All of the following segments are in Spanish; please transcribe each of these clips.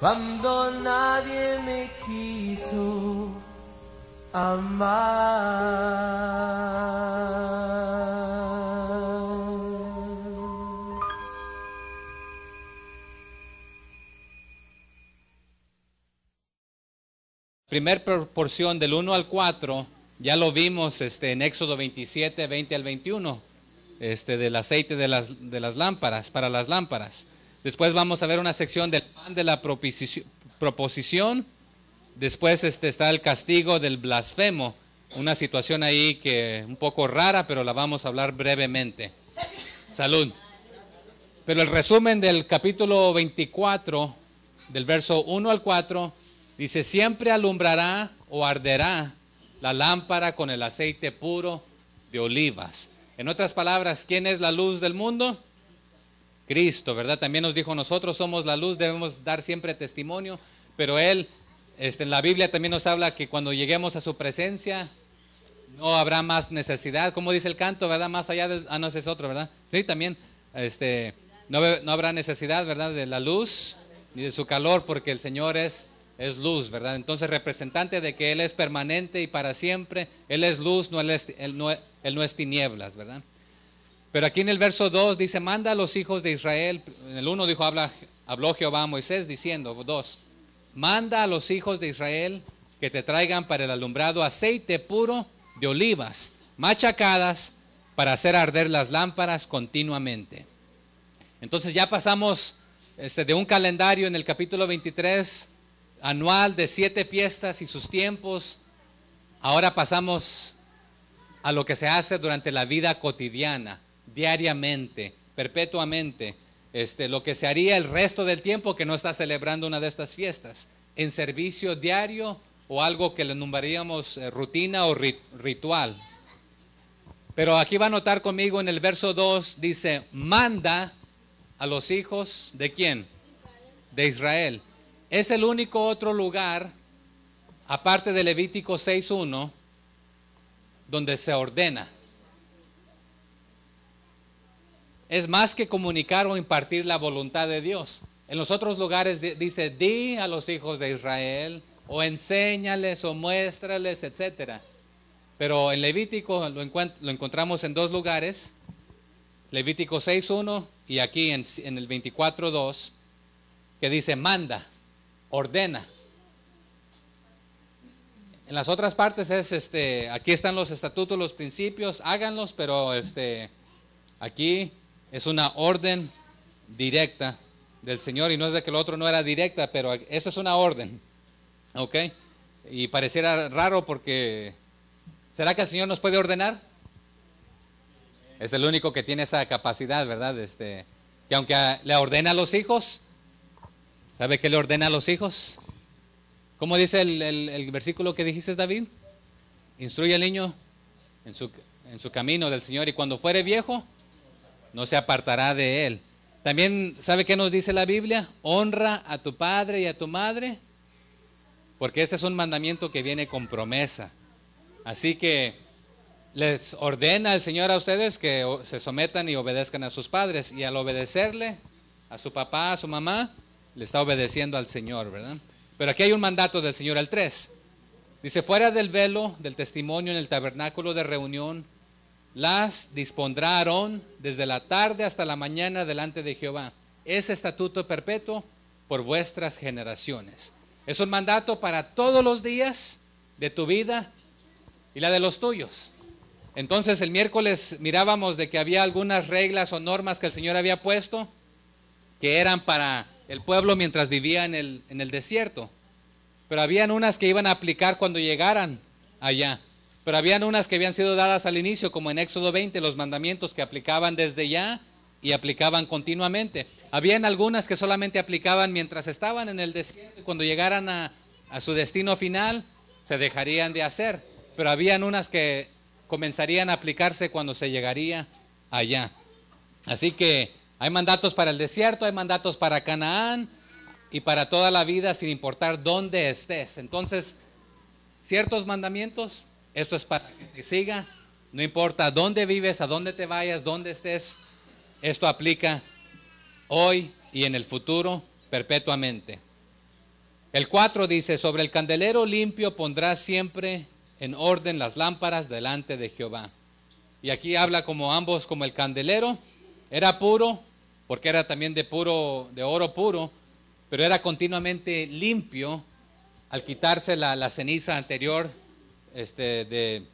cuando nadie me quiso amar. Primer porción del 1 al 4, ya lo vimos en Éxodo 27, 20 al 21, del aceite de las lámparas, para las lámparas. Después vamos a ver una sección del pan de la proposición. Después está el castigo del blasfemo, una situación ahí que un poco rara, pero la vamos a hablar brevemente. Salud. Pero el resumen del capítulo 24, del verso 1 al 4, dice: siempre alumbrará o arderá la lámpara con el aceite puro de olivas. En otras palabras, ¿quién es la luz del mundo? Cristo, ¿verdad? También nos dijo: nosotros somos la luz, debemos dar siempre testimonio, pero Él, en la Biblia también nos habla que cuando lleguemos a su presencia no habrá más necesidad, como dice el canto, ¿verdad? Más allá de, no, ese es otro, ¿verdad? Sí, también, no habrá necesidad, ¿verdad? De la luz ni de su calor, porque el Señor es luz, ¿verdad? Entonces, representante de que Él es permanente y para siempre, Él es luz, Él no es tinieblas, ¿verdad? Pero aquí en el verso 2 dice: manda a los hijos de Israel. En el 1 dijo, habló Jehová a Moisés diciendo, 2, manda a los hijos de Israel que te traigan para el alumbrado aceite puro de olivas, machacadas, para hacer arder las lámparas continuamente. Entonces ya pasamos de un calendario en el capítulo 23, anual, de 7 fiestas y sus tiempos. Ahora pasamos a lo que se hace durante la vida cotidiana, diariamente, perpetuamente, lo que se haría el resto del tiempo que no está celebrando una de estas fiestas, en servicio diario o algo que le nombraríamos rutina o ritual. Pero aquí va a notar conmigo en el verso 2, dice: manda a los hijos ¿de quién? De Israel. Es el único otro lugar, aparte de Levítico 6:1, donde se ordena. Es más que comunicar o impartir la voluntad de Dios. En los otros lugares dice: di a los hijos de Israel, o enséñales, o muéstrales, etc. Pero en Levítico lo encontramos en 2 lugares, Levítico 6:1 y aquí en el 24:2, que dice: manda, ordena. En las otras partes es aquí están los estatutos, los principios, háganlos, pero aquí es una orden directa del Señor, y no es de que lo otro no era directa, pero esto es una orden, ¿ok? Y pareciera raro porque, ¿será que el Señor nos puede ordenar? Es el único que tiene esa capacidad, ¿verdad? Que aunque le ordena a los hijos, ¿sabe qué le ordena a los hijos? ¿Cómo dice el versículo que dijiste, David? Instruye al niño en su camino del Señor, y cuando fuere viejo, no se apartará de él. También, ¿sabe qué nos dice la Biblia? Honra a tu padre y a tu madre, porque este es un mandamiento que viene con promesa. Así que les ordena el Señor a ustedes que se sometan y obedezcan a sus padres, y al obedecerle a su papá, a su mamá, le está obedeciendo al Señor, ¿verdad? Pero aquí hay un mandato del Señor, el 3. Dice: fuera del velo del testimonio en el tabernáculo de reunión, las dispondrá Aarón desde la tarde hasta la mañana delante de Jehová. Es estatuto perpetuo por vuestras generaciones. Es un mandato para todos los días de tu vida y la de los tuyos. Entonces el miércoles mirábamos de que había algunas reglas o normas que el Señor había puesto, que eran para el pueblo mientras vivía en el desierto. Pero habían unas que iban a aplicar cuando llegaran allá. Pero habían unas que habían sido dadas al inicio, como en Éxodo 20, los mandamientos que aplicaban desde ya y aplicaban continuamente. Habían algunas que solamente aplicaban mientras estaban en el desierto, y cuando llegaran a su destino final se dejarían de hacer. Pero habían unas que comenzarían a aplicarse cuando se llegaría allá. Así que hay mandatos para el desierto, hay mandatos para Canaán y para toda la vida, sin importar dónde estés. Entonces, ciertos mandamientos, esto es para que te siga, no importa dónde vives, a dónde te vayas, dónde estés. Esto aplica hoy y en el futuro perpetuamente. El 4 dice, sobre el candelero limpio pondrás siempre en orden las lámparas delante de Jehová. Y aquí habla como ambos, como el candelero era puro, porque era también de oro puro, pero era continuamente limpio al quitarse la ceniza anterior de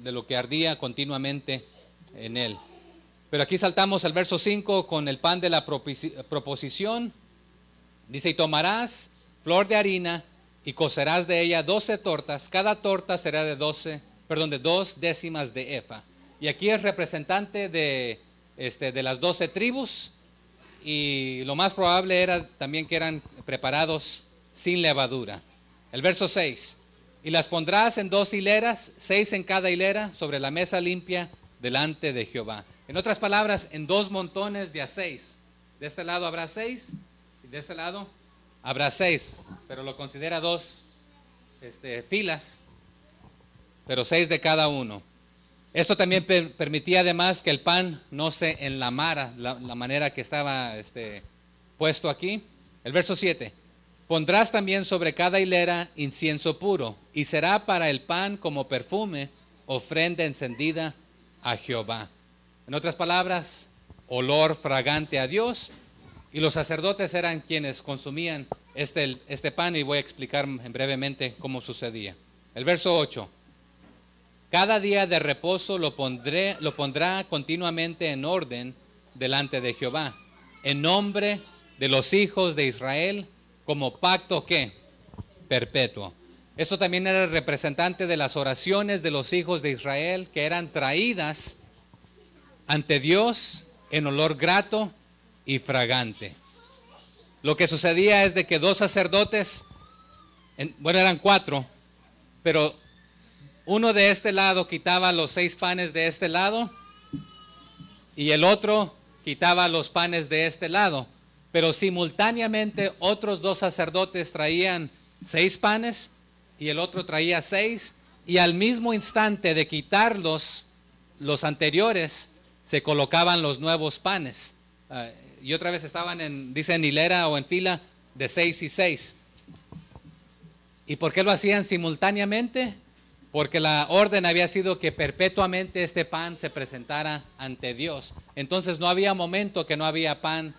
lo que ardía continuamente en él. Pero aquí saltamos al verso 5 con el pan de la proposición. Dice, y tomarás flor de harina y cocerás de ella 12 tortas. Cada torta será de 2 décimas de efa. Y aquí es representante de las 12 tribus. Y lo más probable era también que eran preparados sin levadura. El verso 6. Y las pondrás en 2 hileras, 6 en cada hilera, sobre la mesa limpia delante de Jehová. En otras palabras, en 2 montones de a 6. De este lado habrá 6 y de este lado habrá 6. Pero lo considera 2 filas, pero 6 de cada uno. Esto también permitía además que el pan no se enlamara la manera que estaba puesto aquí. El verso 7. Pondrás también sobre cada hilera incienso puro, y será para el pan como perfume, ofrenda encendida a Jehová. En otras palabras, olor fragante a Dios, y los sacerdotes eran quienes consumían este pan, y voy a explicar brevemente cómo sucedía. El verso 8. Cada día de reposo lo pondrá continuamente en orden delante de Jehová, en nombre de los hijos de Israel, como pacto ¿qué? Perpetuo. Esto también era el representante de las oraciones de los hijos de Israel, que eran traídas ante Dios en olor grato y fragante. Lo que sucedía es de que 2 sacerdotes, eran 4, pero uno de este lado quitaba los 6 panes de este lado y el otro quitaba los panes de este lado. Pero simultáneamente otros 2 sacerdotes traían 6 panes y el otro traía 6, y al mismo instante de quitarlos los anteriores se colocaban los nuevos panes. Y otra vez estaban dice en hilera o en fila de 6 y 6. ¿Y por qué lo hacían simultáneamente? Porque la orden había sido que perpetuamente este pan se presentara ante Dios. Entonces no había momento que no había pan,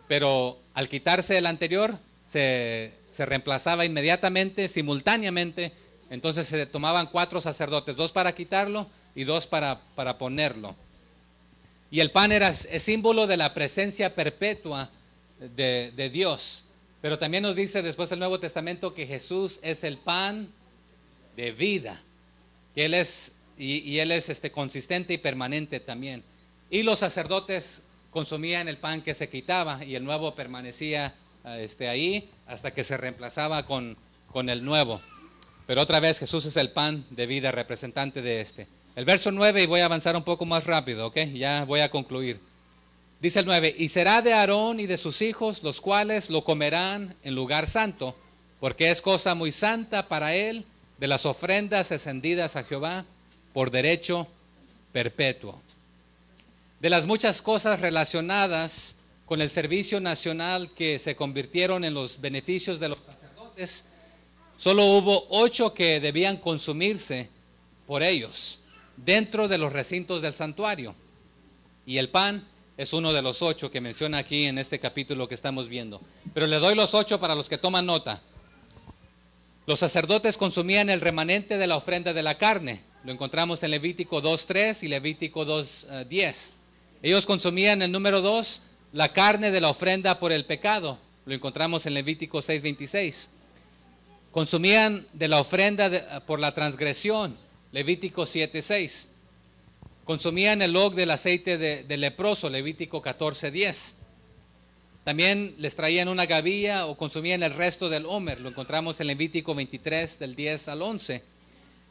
pero al quitarse el anterior se reemplazaba inmediatamente, simultáneamente. Entonces se tomaban 4 sacerdotes, 2 para quitarlo y 2 para ponerlo. Y el pan es símbolo de la presencia perpetua de Dios. Pero también nos dice después del Nuevo Testamento que Jesús es el pan de vida, que Él es Él es consistente y permanente también. Y los sacerdotes consumían el pan que se quitaba y el nuevo permanecía ahí hasta que se reemplazaba con el nuevo. Pero otra vez Jesús es el pan de vida, representante de El verso 9, y voy a avanzar un poco más rápido, ¿ok? Ya voy a concluir. Dice el 9, y será de Aarón y de sus hijos, los cuales lo comerán en lugar santo, porque es cosa muy santa para él, de las ofrendas encendidas a Jehová, por derecho perpetuo. De las muchas cosas relacionadas con el servicio nacional que se convirtieron en los beneficios de los sacerdotes, solo hubo 8 que debían consumirse por ellos dentro de los recintos del santuario. Y el pan es uno de los 8 que menciona aquí en este capítulo que estamos viendo. Pero le doy los 8 para los que toman nota. Los sacerdotes consumían el remanente de la ofrenda de la carne. Lo encontramos en Levítico 2:3 y Levítico 2:10. Ellos consumían el número 2, la carne de la ofrenda por el pecado. Lo encontramos en Levítico 6:26. Consumían de la ofrenda por la transgresión. Levítico 7:6. Consumían el log del aceite de leproso. Levítico 14:10. También les traían una gavilla o consumían el resto del homer. Lo encontramos en Levítico 23 del 10 al 11.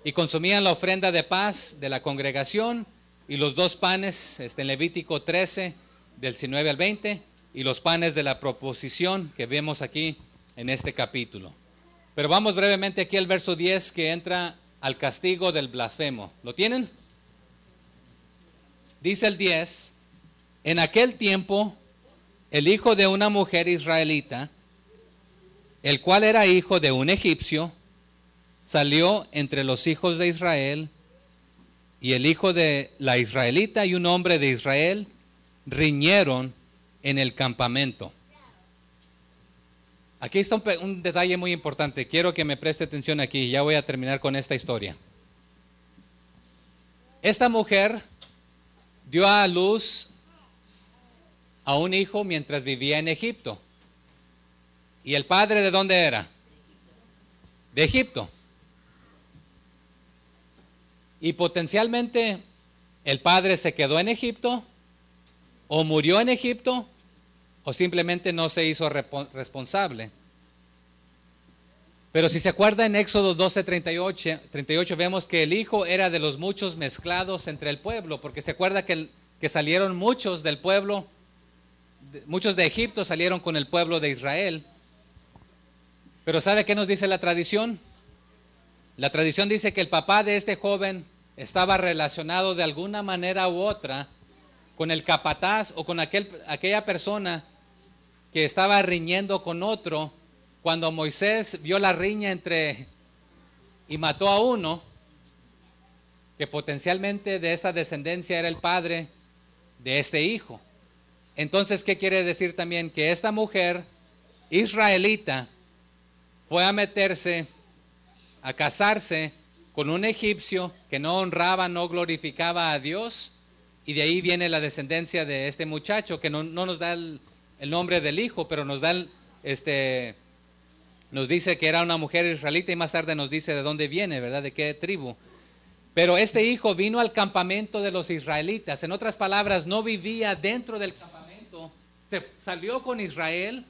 Y consumían la ofrenda de paz de la congregación y los 2 panes en Levítico 13 del 19 al 20 y los panes de la proposición que vemos aquí en este capítulo. Pero vamos brevemente aquí al verso 10 que entra al castigo del blasfemo. ¿Lo tienen? Dice el 10, en aquel tiempo el hijo de una mujer israelita el cual era hijo de un egipcio, salió entre los hijos de Israel, y el hijo de la israelita y un hombre de Israel riñeron en el campamento. Aquí está un detalle muy importante. Quiero que me preste atención aquí. Ya voy a terminar con esta historia. Esta mujer dio a luz a un hijo mientras vivía en Egipto. ¿Y el padre de dónde era? De Egipto. Y potencialmente el padre se quedó en Egipto, o murió en Egipto, o simplemente no se hizo responsable. Pero si se acuerda, en Éxodo 12:38 vemos que el hijo era de los muchos mezclados entre el pueblo, porque se acuerda que salieron muchos del pueblo, muchos de Egipto salieron con el pueblo de Israel. Pero ¿sabe qué nos dice la tradición? La tradición dice que el papá de este joven estaba relacionado de alguna manera u otra con el capataz o con aquella persona que estaba riñendo con otro. Cuando Moisés vio la riña y mató a uno, que potencialmente de esta descendencia era el padre de este hijo. Entonces, ¿qué quiere decir también? Que esta mujer israelita fue a meterse, a casarse con un egipcio que no honraba, no glorificaba a Dios, y de ahí viene la descendencia de este muchacho, que no nos da el nombre del hijo, pero nos da nos dice que era una mujer israelita, y más tarde nos dice de dónde viene, ¿verdad? De qué tribu. Pero este hijo vino al campamento de los israelitas. En otras palabras, no vivía dentro del campamento. Se salió con Israel,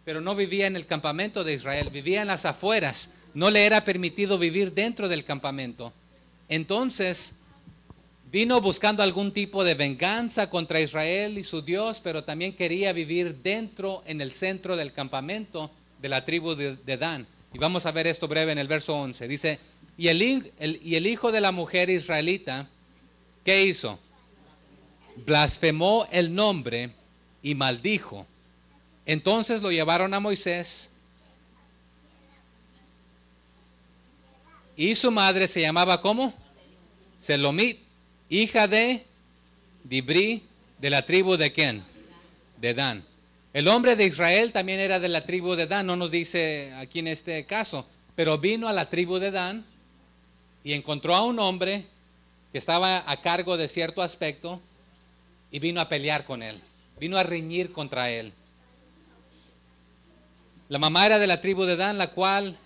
pero no vivía en el campamento de Israel, vivía en las afueras. No le era permitido vivir dentro del campamento. Entonces vino buscando algún tipo de venganza contra Israel y su Dios, pero también quería vivir dentro, en el centro del campamento de la tribu de Dan. Y vamos a ver esto breve en el verso 11. Dice, y el hijo de la mujer israelita, ¿qué hizo? Blasfemó el nombre y maldijo. Entonces lo llevaron a Moisés, y su madre se llamaba ¿cómo? Selomit, hija de Dibri, de la tribu de ¿quién? De Dan. El hombre de Israel también era de la tribu de Dan, no nos dice aquí en este caso, pero vino a la tribu de Dan y encontró a un hombre que estaba a cargo de cierto aspecto y vino a pelear con él, vino a reñir contra él. La mamá era de la tribu de Dan, la cual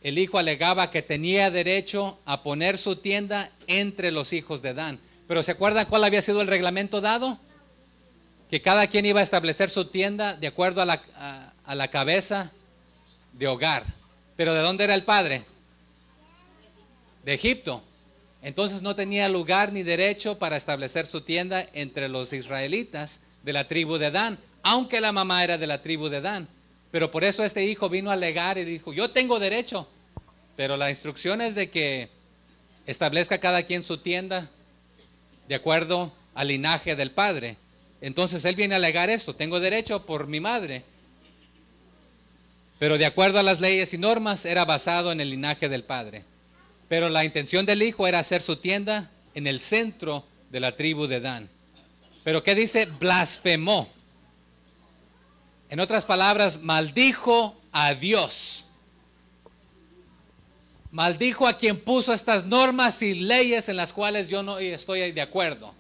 el hijo alegaba que tenía derecho a poner su tienda entre los hijos de Dan. Pero ¿se acuerdan cuál había sido el reglamento dado? Que cada quien iba a establecer su tienda de acuerdo a la cabeza de hogar. ¿Pero de dónde era el padre? De Egipto. Entonces no tenía lugar ni derecho para establecer su tienda entre los israelitas de la tribu de Dan, aunque la mamá era de la tribu de Dan. Pero por eso este hijo vino a alegar y dijo, yo tengo derecho, pero la instrucción es de que establezca cada quien su tienda de acuerdo al linaje del padre. Entonces él viene a alegar esto, tengo derecho por mi madre, pero de acuerdo a las leyes y normas era basado en el linaje del padre. Pero la intención del hijo era hacer su tienda en el centro de la tribu de Dan. Pero ¿qué dice? Blasfemó. En otras palabras, maldijo a Dios. Maldijo a quien puso estas normas y leyes en las cuales yo no estoy de acuerdo.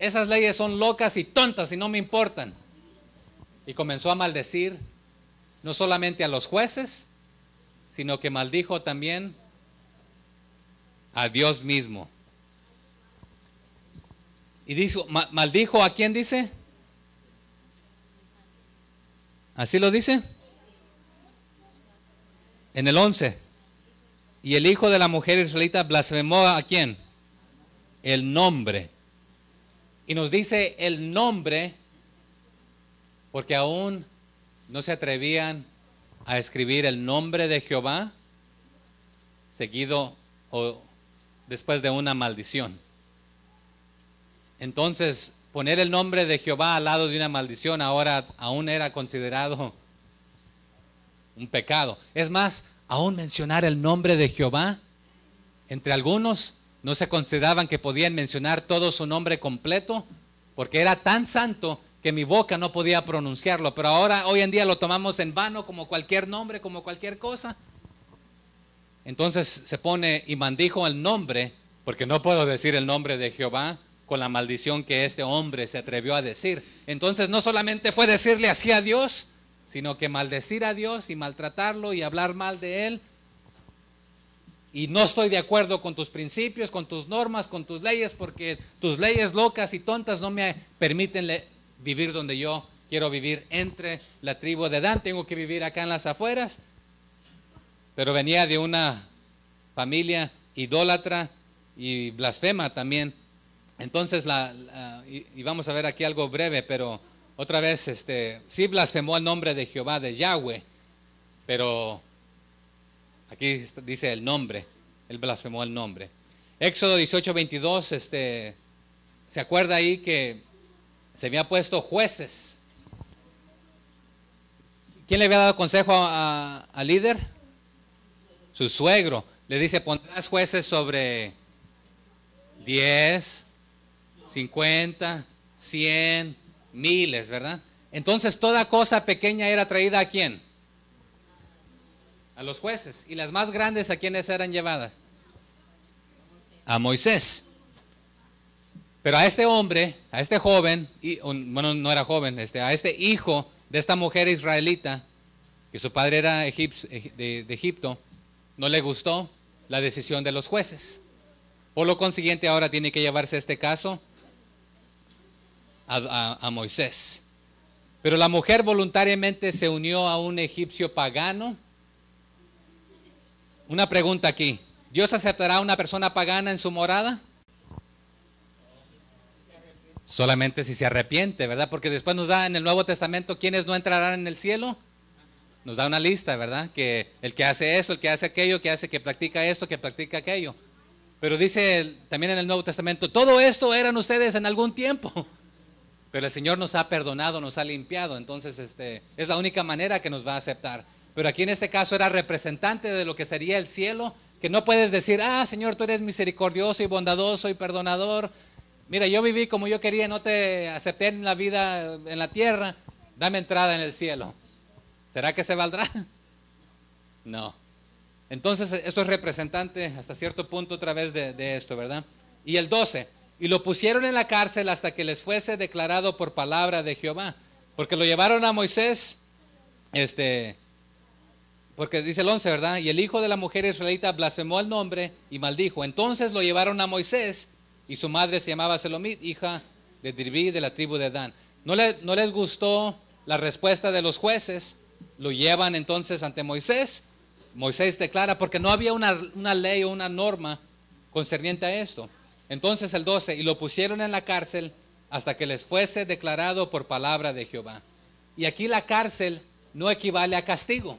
Esas leyes son locas y tontas y no me importan. Y comenzó a maldecir no solamente a los jueces, sino que maldijo también a Dios mismo. Y dijo, maldijo a quién dice. ¿Así lo dice? En el 11. Y el hijo de la mujer israelita blasfemó a quién? El nombre. Y nos dice el nombre porque aún no se atrevían a escribir el nombre de Jehová seguido o después de una maldición. Entonces, poner el nombre de Jehová al lado de una maldición ahora aún era considerado un pecado. Es más, aún mencionar el nombre de Jehová, entre algunos no se consideraban que podían mencionar todo su nombre completo, porque era tan santo que mi boca no podía pronunciarlo. Pero ahora, hoy en día lo tomamos en vano como cualquier nombre, como cualquier cosa. Entonces se pone y maldijo el nombre, porque no puedo decir el nombre de Jehová con la maldición que este hombre se atrevió a decir. Entonces no solamente fue decirle así a Dios, sino que maldecir a Dios y maltratarlo y hablar mal de Él. Y no estoy de acuerdo con tus principios, con tus normas, con tus leyes, porque tus leyes locas y tontas no me permiten vivir donde yo quiero vivir, entre la tribu de Dan. Tengo que vivir acá en las afueras. Pero venía de una familia idólatra y blasfema también. Entonces, y vamos a ver aquí algo breve, pero otra vez, sí blasfemó el nombre de Jehová, de Yahweh, pero aquí dice el nombre, él blasfemó el nombre. Éxodo 18:22, ¿se acuerda ahí que se había puesto jueces? ¿Quién le había dado consejo al líder? Su suegro. Le dice, pondrás jueces sobre 10, 50, 100, miles, ¿verdad? Entonces toda cosa pequeña era traída ¿a quién? A los jueces. ¿Y las más grandes a quiénes eran llevadas? A Moisés. Pero a este hombre, a este joven, bueno, no era joven, a este hijo de esta mujer israelita, que su padre era de Egipto, no le gustó la decisión de los jueces. Por lo consiguiente, ahora tiene que llevarse este caso a Moisés. Pero la mujer voluntariamente se unió a un egipcio pagano. Una pregunta aquí: ¿Dios aceptará a una persona pagana en su morada? Solamente si se arrepiente, ¿verdad? Porque después nos da en el Nuevo Testamento quiénes no entrarán en el cielo. Nos da una lista, ¿verdad? Que el que hace esto, el que hace aquello, que practica esto, que practica aquello. Pero dice también en el Nuevo Testamento, todo esto eran ustedes en algún tiempo. Pero el Señor nos ha perdonado, nos ha limpiado. Entonces es la única manera que nos va a aceptar. Pero aquí en este caso era representante de lo que sería el cielo, que no puedes decir, Señor, tú eres misericordioso y bondadoso y perdonador. Mira, yo viví como yo quería, no te acepté en la vida, en la tierra, dame entrada en el cielo. ¿Será que se valdrá? No. Entonces esto es representante hasta cierto punto otra vez de esto, ¿verdad? Y el 12, y lo pusieron en la cárcel hasta que les fuese declarado por palabra de Jehová. Porque lo llevaron a Moisés, porque dice el 11, ¿verdad? Y el hijo de la mujer israelita blasfemó el nombre y maldijo. Entonces lo llevaron a Moisés, y su madre se llamaba Selomit, hija de Dirbi, de la tribu de Dan. No les gustó la respuesta de los jueces. Lo llevan entonces ante Moisés. Moisés declara, porque no había una ley o una norma concerniente a esto. Entonces el 12, y lo pusieron en la cárcel hasta que les fuese declarado por palabra de Jehová. Y aquí la cárcel no equivale a castigo.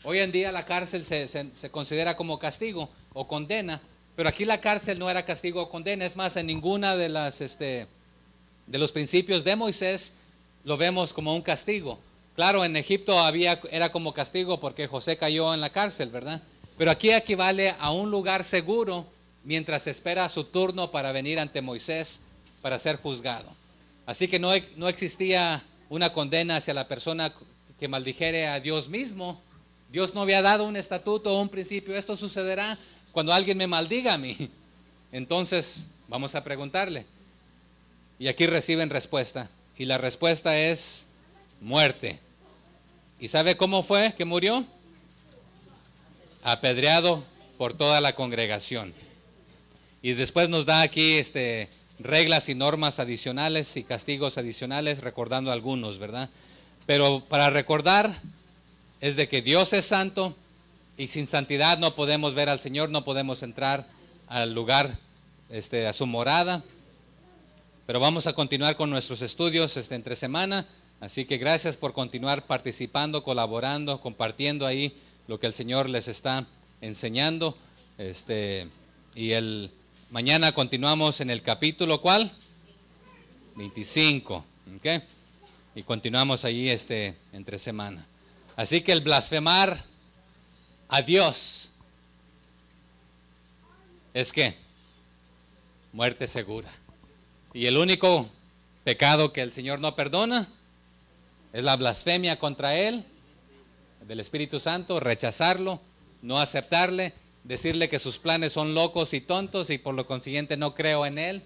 Hoy en día la cárcel se considera como castigo o condena, pero aquí la cárcel no era castigo o condena. Es más, en ninguna de los principios de Moisés lo vemos como un castigo. Claro, en Egipto era como castigo porque José cayó en la cárcel, ¿verdad? Pero aquí equivale a un lugar seguro mientras espera su turno para venir ante Moisés para ser juzgado. Así que no existía una condena hacia la persona que maldijere a Dios mismo. Dios no había dado un estatuto o un principio. Esto sucederá cuando alguien me maldiga a mí. Entonces, vamos a preguntarle. Y aquí reciben respuesta. Y la respuesta es muerte. ¿Y sabe cómo fue que murió? Apedreado por toda la congregación. Y después nos da aquí reglas y normas adicionales y castigos adicionales, recordando algunos, ¿verdad? Pero para recordar es de que Dios es santo y sin santidad no podemos ver al Señor, no podemos entrar al lugar, a su morada. Pero vamos a continuar con nuestros estudios entre semana. Así que gracias por continuar participando, colaborando, compartiendo ahí lo que el Señor les está enseñando. Y mañana continuamos en el capítulo, ¿cuál? 25. ¿Okay? Y continuamos ahí entre semana. Así que el blasfemar a Dios es que muerte segura. Y el único pecado que el Señor no perdona es la blasfemia contra Él, del Espíritu Santo, rechazarlo, no aceptarle, decirle que sus planes son locos y tontos y por lo consiguiente no creo en Él.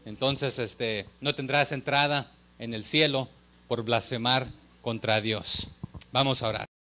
Entonces no tendrás entrada en el cielo por blasfemar contra Dios. Vamos a orar.